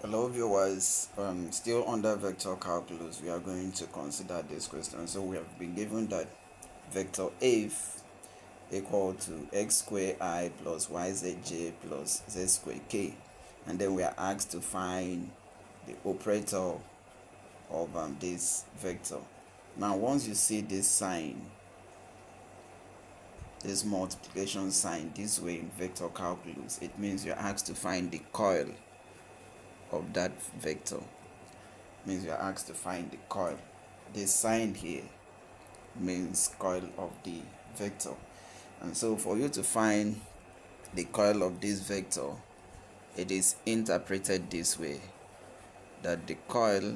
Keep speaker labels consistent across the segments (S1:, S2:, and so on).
S1: Hello viewers, still under vector calculus, we are going to consider this question. So we have been given that vector f equal to x square I plus yzj plus z square k, and then we are asked to find the operator of this vector. Now once you see this sign, this multiplication sign this way in vector calculus, it means you're asked to find the coil of that vector. Means you're asked to find the coil. This sign here means coil of the vector, and so for you to find the coil of this vector, it is interpreted this way, that the coil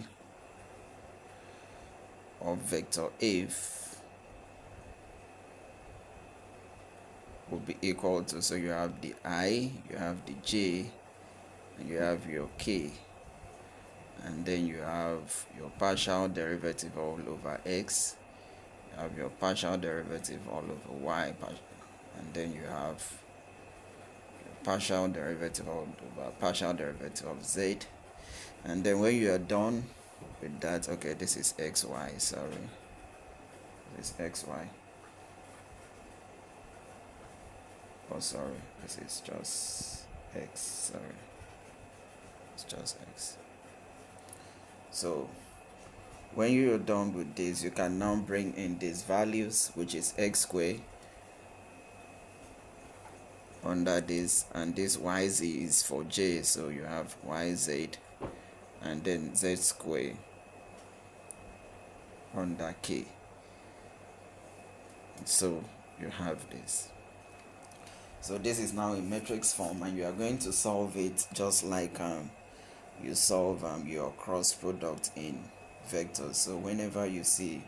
S1: of vector f will be equal to, so you have the I, you have the j, and you have your k, and then you have your partial derivative all over x, you have your partial derivative all over y, and then you have partial derivative all over partial derivative of z. And then when you are done with that, okay, this is xy, sorry, this is xy, oh sorry, this is just x, sorry, it's just x. So when you're done with this, you can now bring in these values, which is x squared under this, and this yz is for j, so you have yz, and then z squared under k. So you have this. So this is now in matrix form, and you are going to solve it just like you solve your cross product in vectors. So whenever you see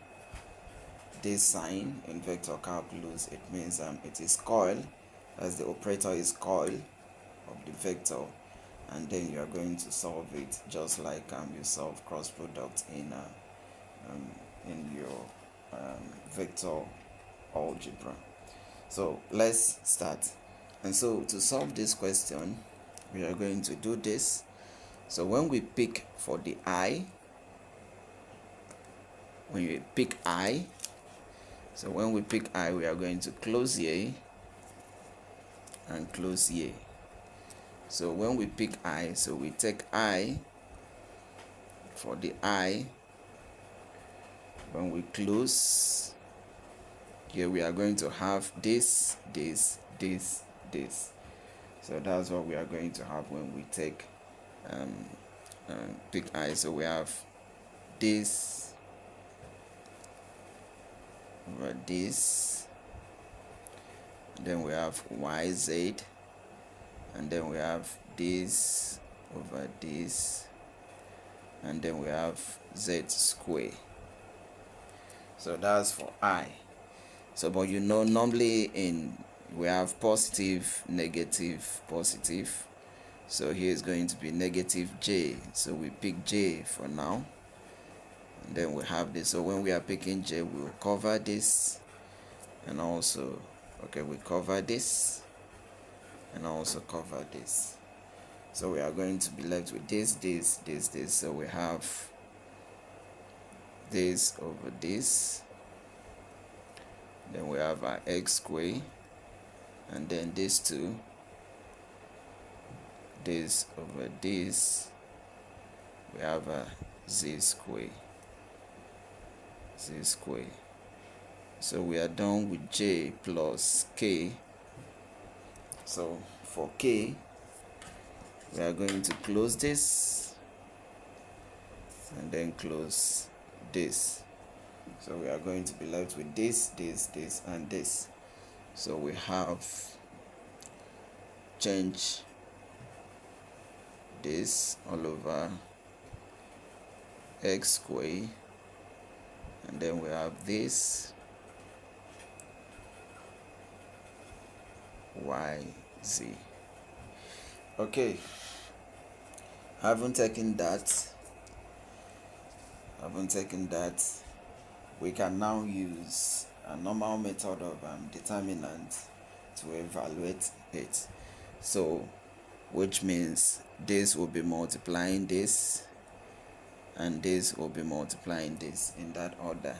S1: this sign in vector calculus, it means it is coil, as the operator is coil of the vector, and then you are going to solve it just like you solve cross product in your vector algebra. So let's start. And so to solve this question, we are going to do this. So when we pick for the I, when we pick I, so when we pick I, we are going to close here and close here. So when we pick I, so we take I for the I. When we close here, we are going to have this. So that's what we are going to have when we take pick I. So we have this over this, then we have yz, and then we have this over this, and then we have z square. So that's for I. So but you know, normally we have positive, negative, positive. So here is going to be negative j, so we pick j for now, and then we have this. So when we are picking j, we will cover this, and also we cover this, and also cover this. So we are going to be left with this. So we have this over this, then we have our x squared, and then this two, this over this, we have a z squared. So we are done with j plus k. So for k, we are going to close this and then close this. So we are going to be left with this, and this. So we have change this all over x squared, and then we have this yz. Okay, haven't taken that, we can now use a normal method of determinant to evaluate it. So which means this will be multiplying this and this will be multiplying this in that order.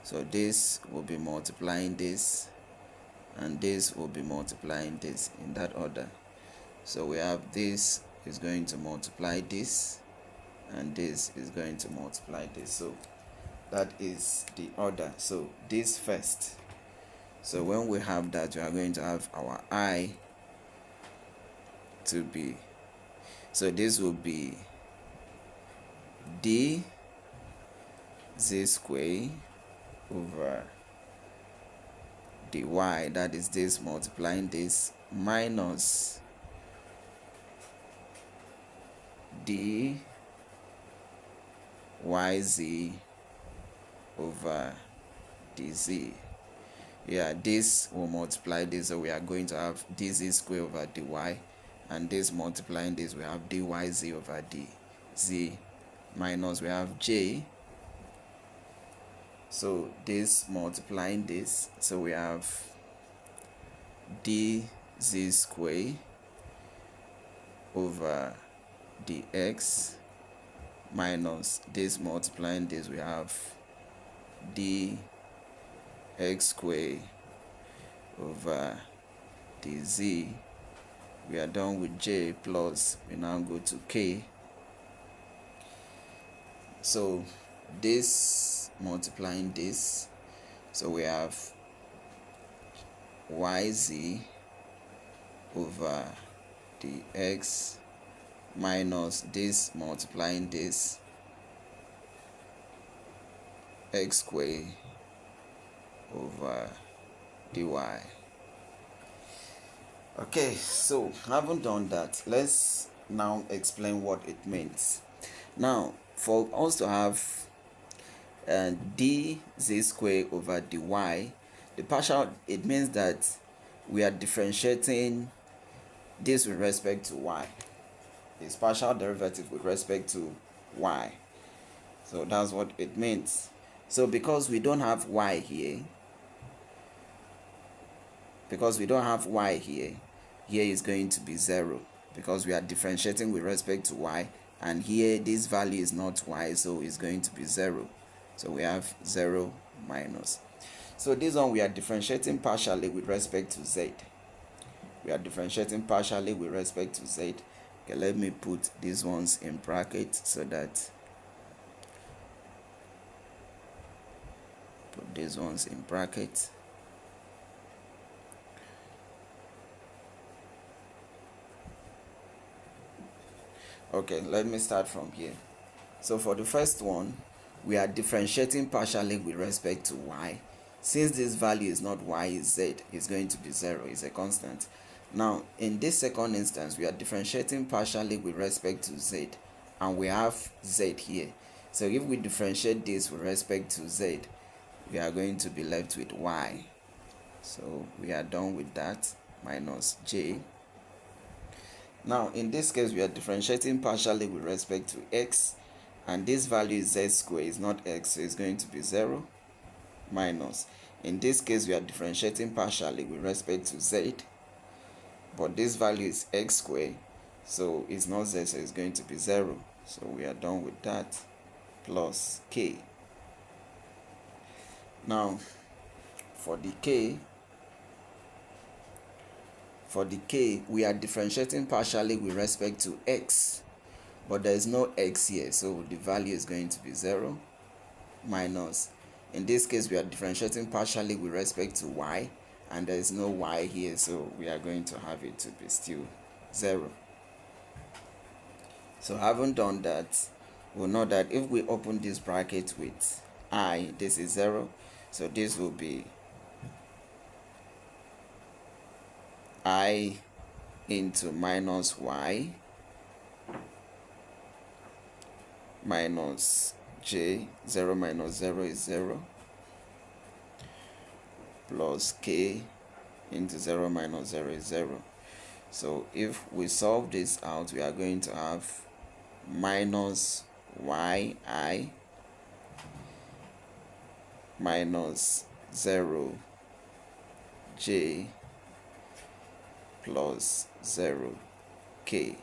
S1: So this will be multiplying this and this will be multiplying this in that order. So we have this is going to multiply this and this is going to multiply this. So that is the order. So this first. So when we have that, we are going to have our I to be, so this will be d z square over dy, that is this multiplying this, minus d yz over dz. Yeah, this will multiply this, so we are going to have dz square over dy, and this multiplying this, we have dyz over dz, minus we have j, so this multiplying this, so we have dz square over dx, minus this multiplying this, we have dx square over dz. We are done with j, plus we now go to k. So this multiplying this, so we have yz over dx, minus this multiplying this, x square over dy. Okay, so having done that, let's now explain what it means. Now, for us to have dz square over dy, the partial, it means that we are differentiating this with respect to y. It's partial derivative with respect to y. So that's what it means. So because we don't have y here, here is going to be 0, because we are differentiating with respect to y, and here this value is not y, so it's going to be 0. So we have 0 minus. So this one we are differentiating partially with respect to z. Okay, let me put these ones in brackets so that Okay, let me start from here. So for the first one, we are differentiating partially with respect to y. Since this value is not y, is z, it's going to be 0, it's a constant. Now, in this second instance, we are differentiating partially with respect to z, and we have z here. So if we differentiate this with respect to z, we are going to be left with y. So we are done with that, minus j. Now, in this case, we are differentiating partially with respect to x, and this value is z squared, is not x, so it's going to be 0, minus. In this case, we are differentiating partially with respect to z, but this value is x squared, so it's not z, so it's going to be 0. So we are done with that, plus k. Now, for the k, we are differentiating partially with respect to x, but there is no x here, so the value is going to be 0, minus. In this case, we are differentiating partially with respect to y, and there is no y here, so we are going to have it to be still 0. So having done that, we'll know that if we open this bracket with I, this is 0, so this will be I into minus y minus j, 0 minus 0 is 0, plus k into 0 minus 0 is 0. So if we solve this out, we are going to have minus yi minus 0 j plus 0 K.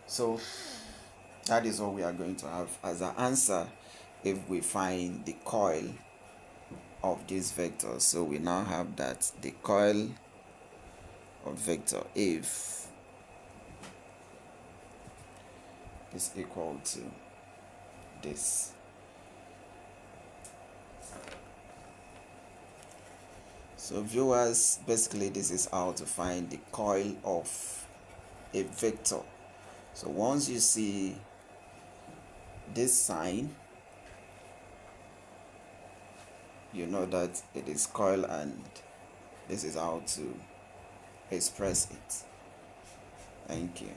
S1: So that is what we are going to have as an answer if we find the coil of this vector. So we now have that the coil of vector if is equal to this. So viewers, basically this is how to find the coil of a vector. So once you see this sign, you know that it is coil, and this is how to express it. Thank you.